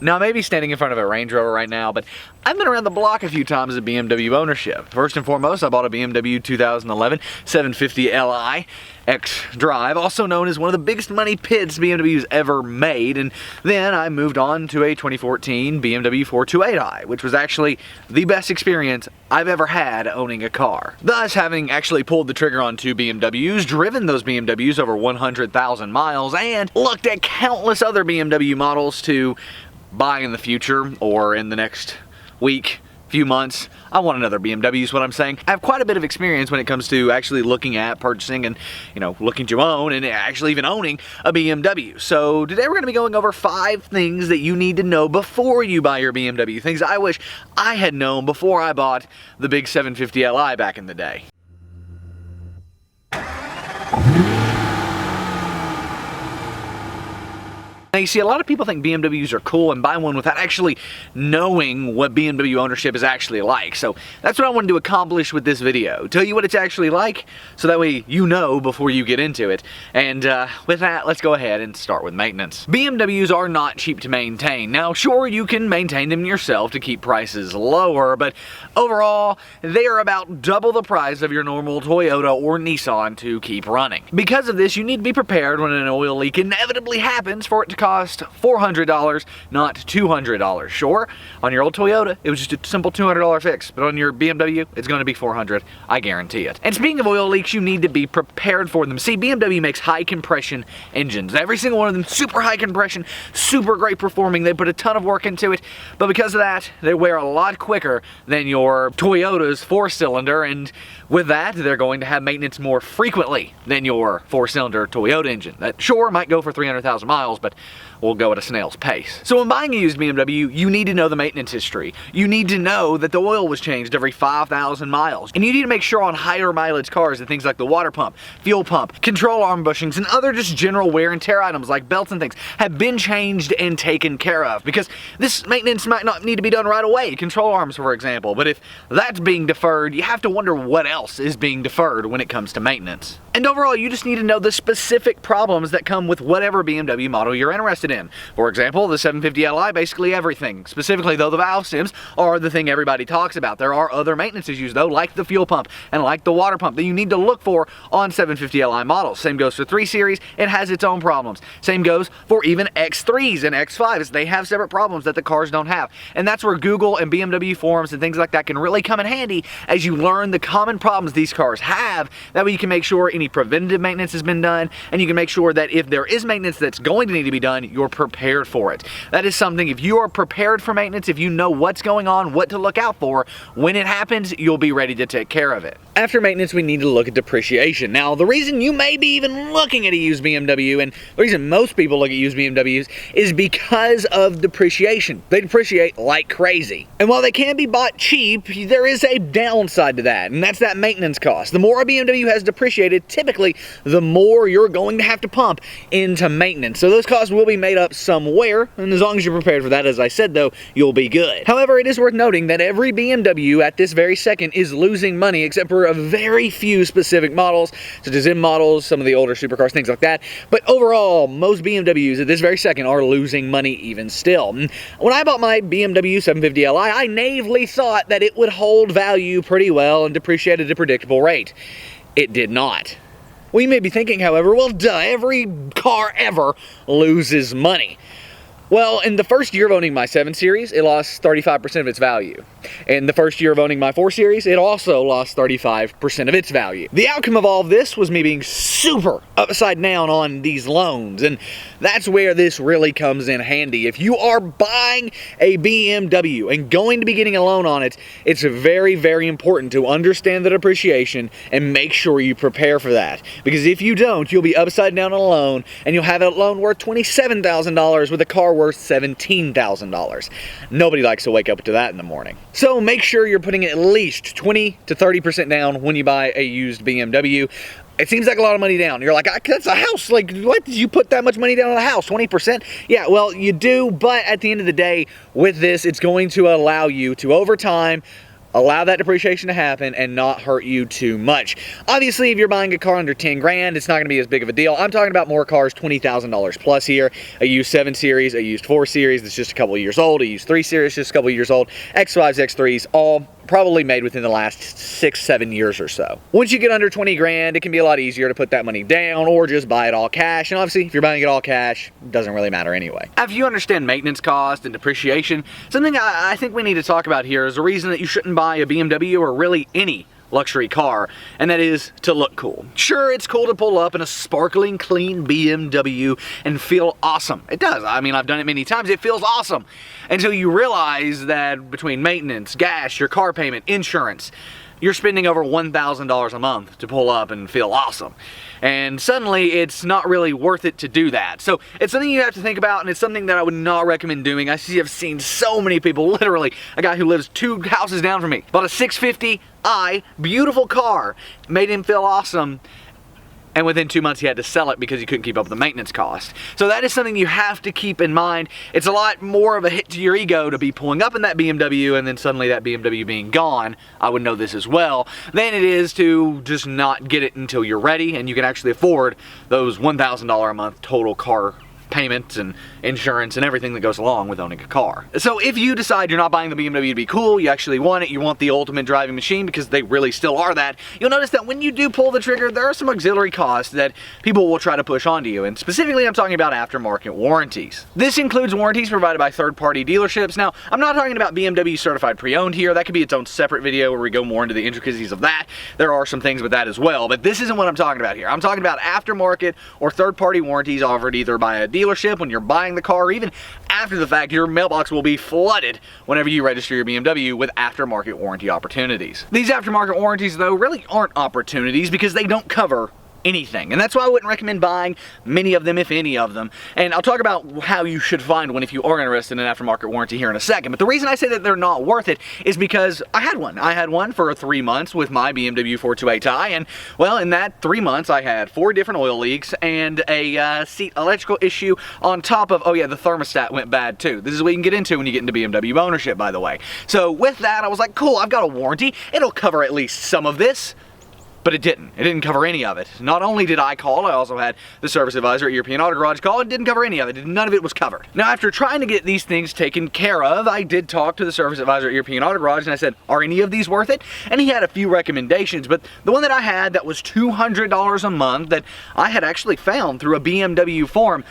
Now, I may be standing in front of a Range Rover right now, but I've been around the block a few times as a BMW ownership. First and foremost, I bought a BMW 2011 750 Li X-Drive, also known as one of the biggest money pits BMW's ever made, and then I moved on to a 2014 BMW 428i, which was actually the best experience I've ever had owning a car. Thus, having actually pulled the trigger on 2 BMWs, driven those BMWs over 100,000 miles, and looked at countless other BMW models to buy in the future or in the next week, few months. I want another BMW is what I'm saying. I have quite a bit of experience when it comes to actually looking at purchasing and, looking to own and actually even owning a BMW. So today we're going to be going over 5 things that you need to know before you buy your BMW. Things I wish I had known before I bought the big 750 Li back in the day. Now, you see, a lot of people think BMWs are cool and buy one without actually knowing what BMW ownership is actually like. So that's what I wanted to accomplish with this video. Tell you what it's actually like, so that way you know before you get into it. And with that, let's go ahead and start with maintenance. BMWs are not cheap to maintain. Now, sure, you can maintain them yourself to keep prices lower, but overall, they are about double the price of your normal Toyota or Nissan to keep running. Because of this, you need to be prepared when an oil leak inevitably happens for it to cost $400, not $200. Sure, on your old Toyota, it was just a simple $200 fix, but on your BMW, it's going to be $400, I guarantee it. And speaking of oil leaks, you need to be prepared for them. See, BMW makes high compression engines. Every single one of them, super high compression, super great performing. They put a ton of work into it, but because of that, they wear a lot quicker than your Toyota's 4-cylinder, and with that, they're going to have maintenance more frequently than your 4-cylinder Toyota engine. That sure might go for 300,000 miles, but we'll go at a snail's pace. So when buying a used BMW, you need to know the maintenance history. You need to know that the oil was changed every 5,000 miles. And you need to make sure on higher mileage cars that things like the water pump, fuel pump, control arm bushings, and other just general wear and tear items like belts and things have been changed and taken care of. Because this maintenance might not need to be done right away. Control arms, for example. But if that's being deferred, you have to wonder what else is being deferred when it comes to maintenance. And overall, you just need to know the specific problems that come with whatever BMW model you're interested in. For example, the 750 Li, basically everything. Specifically, though, the valve stems are the thing everybody talks about. There are other maintenance issues, though, like the fuel pump and like the water pump that you need to look for on 750 Li models. Same goes for 3 Series. It has its own problems. Same goes for even X3s and X5s. They have separate problems that the cars don't have. And that's where Google and BMW forums and things like that can really come in handy as you learn the common problems these cars have. That way you can make sure any preventative maintenance has been done, and you can make sure that if there is maintenance that's going to need to be done, you're prepared for it. That is something, if you are prepared for maintenance, if you know what's going on, what to look out for, when it happens, you'll be ready to take care of it. After maintenance, we need to look at depreciation. Now, the reason you may be even looking at a used BMW, and the reason most people look at used BMWs, is because of depreciation. They depreciate like crazy. And while they can be bought cheap, there is a downside to that, and that's that maintenance cost. The more a BMW has depreciated, typically, the more you're going to have to pump into maintenance. So those costs will be made up somewhere, and as long as you're prepared for that, as I said though, you'll be good. However, it is worth noting that every BMW at this very second is losing money, except for a very few specific models, such as M models, some of the older supercars, things like that. But overall, most BMWs at this very second are losing money even still. When I bought my BMW 750 Li, I naively thought that it would hold value pretty well and depreciate at a predictable rate. It did not. We may be thinking, however, well, duh, every car ever loses money. Well, in the first year of owning my 7 Series, it lost 35% of its value. In the first year of owning my 4 Series, it also lost 35% of its value. The outcome of all of this was me being super upside down on these loans, and that's where this really comes in handy. If you are buying a BMW and going to be getting a loan on it, it's very, very important to understand the depreciation and make sure you prepare for that. Because if you don't, you'll be upside down on a loan, and you'll have a loan worth $27,000 with a car worth $17,000. Nobody likes to wake up to that in the morning. So make sure you're putting at least 20 to 30% down when you buy a used BMW. It seems like a lot of money down. You're like, that's a house. Like, what did you put that much money down on a house? 20%? Yeah, well, you do, but at the end of the day, with this, it's going to allow you to, over time, allow that depreciation to happen and not hurt you too much. Obviously, if you're buying a car under 10 grand, it's not going to be as big of a deal. I'm talking about more cars, $20,000 plus here. A used 7 Series, a used 4 Series that's just a couple of years old, a used 3 Series just a couple of years old, X5s, X3s, all probably made within the last 6-7 years or so. Once you get under 20 grand, it can be a lot easier to put that money down or just buy it all cash. And obviously, if you're buying it all cash, it doesn't really matter anyway. After you understand maintenance cost and depreciation, something I think we need to talk about here is the reason that you shouldn't buy a BMW or really any luxury car, and that is to look cool. Sure, it's cool to pull up in a sparkling clean BMW and feel awesome. It does. I mean, I've done it many times. It feels awesome until you realize that between maintenance, gas, your car payment, insurance, you're spending over $1,000 a month to pull up and feel awesome. And suddenly it's not really worth it to do that. So it's something you have to think about, and it's something that I would not recommend doing. I've seen so many people, literally a guy who lives 2 houses down from me, bought a 650i, beautiful car, made him feel awesome, and within 2 months he had to sell it because he couldn't keep up with the maintenance cost. So that is something you have to keep in mind. It's a lot more of a hit to your ego to be pulling up in that BMW and then suddenly that BMW being gone, I would know this as well, than it is to just not get it until you're ready and you can actually afford those $1,000 a month total car payments and insurance and everything that goes along with owning a car. So if you decide you're not buying the BMW to be cool, you actually want it, you want the ultimate driving machine because they really still are that, you'll notice that when you do pull the trigger, there are some auxiliary costs that people will try to push onto you, and specifically I'm talking about aftermarket warranties. This includes warranties provided by third-party dealerships. Now, I'm not talking about BMW certified pre-owned here. That could be its own separate video where we go more into the intricacies of that. There are some things with that as well, but this isn't what I'm talking about here. I'm talking about aftermarket or third-party warranties offered either by a dealership when you're buying the car, or even after the fact. Your mailbox will be flooded whenever you register your BMW with aftermarket warranty opportunities. These aftermarket warranties, though, really aren't opportunities because they don't cover anything, and that's why I wouldn't recommend buying many of them, if any of them. And I'll talk about how you should find one if you are interested in an aftermarket warranty here in a second. But the reason I say that they're not worth it is because I had one. I had one for 3 months with my BMW 428i, and well, in that 3 months I had 4 different oil leaks and a seat electrical issue on top of, oh yeah, the thermostat went bad too. This is what you can get into when you get into BMW ownership, by the way. So with that, I was like, cool, I've got a warranty. It'll cover at least some of this. But it didn't. It didn't cover any of it. Not only did I call, I also had the service advisor at European Auto Garage call. It didn't cover any of it. None of it was covered. Now, after trying to get these things taken care of, I did talk to the service advisor at European Auto Garage and I said, are any of these worth it? And he had a few recommendations, but the one that I had that was $200 a month that I had actually found through a BMW forum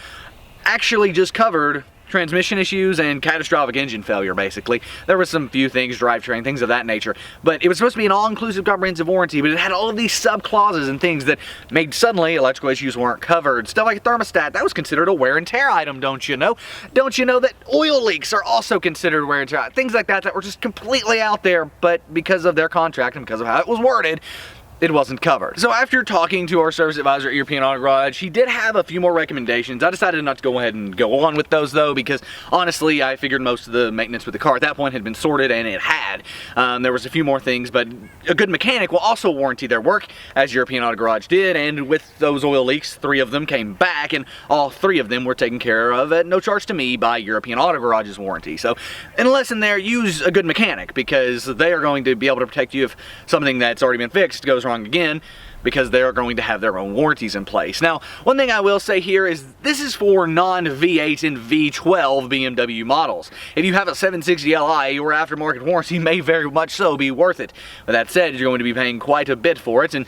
actually just covered transmission issues and catastrophic engine failure, basically. There was some few things, drivetrain, things of that nature, but it was supposed to be an all-inclusive comprehensive warranty, but it had all of these sub-clauses and things that made suddenly electrical issues weren't covered. Stuff like a thermostat, that was considered a wear and tear item, don't you know? Don't you know that oil leaks are also considered wear and tear? Things like that that were just completely out there, but because of their contract and because of how it was worded, it wasn't covered. So after talking to our service advisor at European Auto Garage, he did have a few more recommendations. I decided not to go ahead and go on with those though, because honestly, I figured most of the maintenance with the car at that point had been sorted, and it had. There was a few more things, but a good mechanic will also warranty their work, as European Auto Garage did, and with those oil leaks, 3 of them came back, and all 3 of them were taken care of at no charge to me by European Auto Garage's warranty. So, in a lesson there, use a good mechanic, because they are going to be able to protect you if something that's already been fixed goes wrong again, because they are going to have their own warranties in place. Now, one thing I will say here is this is for non-V8 and V12 BMW models. If you have a 760Li, your aftermarket warranty may very much so be worth it. With that said, you're going to be paying quite a bit for it, and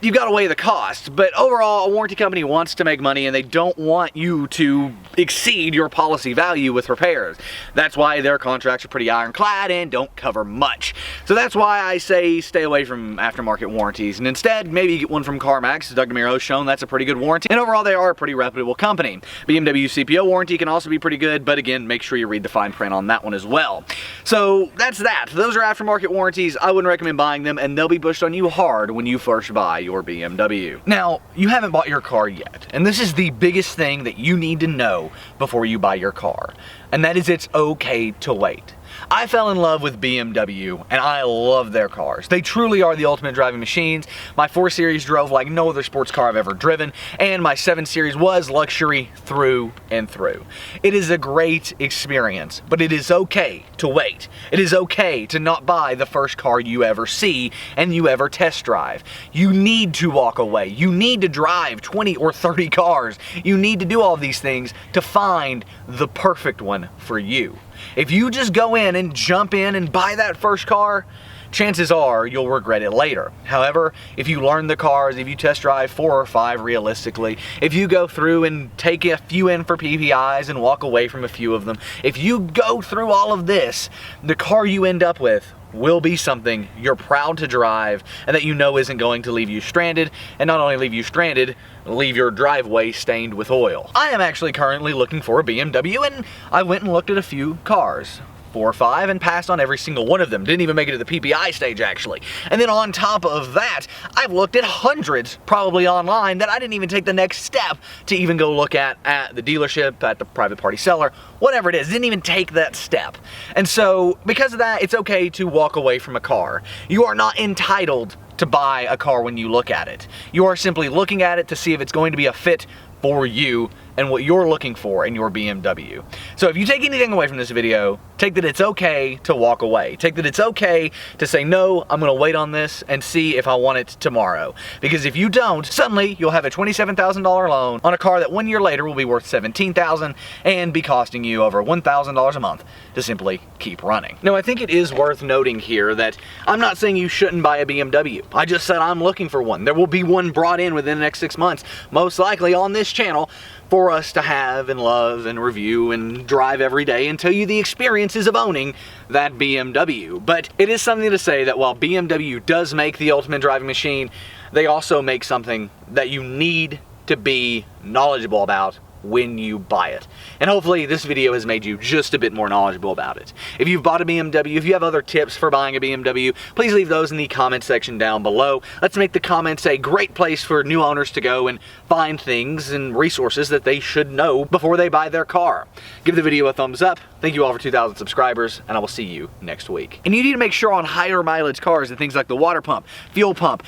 you've got to weigh the cost. But overall, a warranty company wants to make money, and they don't want you to exceed your policy value with repairs. That's why their contracts are pretty ironclad and don't cover much. So that's why I say stay away from aftermarket warranties, and instead maybe get one from CarMax. Doug DeMiro's shown that's a pretty good warranty, and overall they are a pretty reputable company. BMW CPO warranty can also be pretty good, but again, make sure you read the fine print on that one as well. So that's that. Those are aftermarket warranties. I wouldn't recommend buying them, and they'll be pushed on you hard when you first buy your BMW. Now, you haven't bought your car yet, and this is the biggest thing that you need to know before you buy your car. and that is it's okay to wait. I fell in love with BMW, and I love their cars. They truly are the ultimate driving machines. My 4 Series drove like no other sports car I've ever driven, and my 7 Series was luxury through and through. It is a great experience, but it is okay to wait. It is okay to not buy the first car you ever see and you ever test drive. You need to walk away. You need to drive 20 or 30 cars. You need to do all of these things to find the perfect one for you. If you just go in and jump in and buy that first car, chances are you'll regret it later. However, if you learn the cars, if you test drive 4 or 5 realistically, if you go through and take a few in for PPIs and walk away from a few of them, if you go through all of this, the car you end up with will be something you're proud to drive and that you know isn't going to leave you stranded, and not only leave you stranded, leave your driveway stained with oil. I am actually currently looking for a BMW, and I went and looked at a few cars. 4 or 5, and passed on every single one of them. Didn't even make it to the PPI stage, actually. And then on top of that, I've looked at hundreds, probably online, that I didn't even take the next step to even go look at the dealership, at the private party seller, whatever it is. Didn't even take that step. And so, because of that, it's okay to walk away from a car. You are not entitled to buy a car when you look at it. You are simply looking at it to see if it's going to be a fit for you and what you're looking for in your BMW. So if you take anything away from this video, take that it's okay to walk away. Take that it's okay to say, no, I'm gonna wait on this and see if I want it tomorrow. Because if you don't, suddenly you'll have a $27,000 loan on a car that 1 year later will be worth $17,000 and be costing you over $1,000 a month to simply keep running. Now, I think it is worth noting here that I'm not saying you shouldn't buy a BMW. I just said I'm looking for one. There will be one brought in within the next 6 months, most likely on this channel, for us to have and love and review and drive every day and tell you the experiences of owning that BMW. But it is something to say that while BMW does make the ultimate driving machine, they also make something that you need to be knowledgeable about when you buy it. And hopefully this video has made you just a bit more knowledgeable about it. If you've bought a BMW, if you have other tips for buying a BMW, please leave those in the comment section down below. Let's make the comments a great place for new owners to go and find things and resources that they should know before they buy their car. Give the video a thumbs up. Thank you all for 2,000 subscribers, and I will see you next week. And you need to make sure on higher mileage cars that things like the water pump, fuel pump,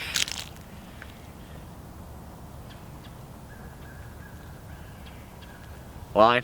line.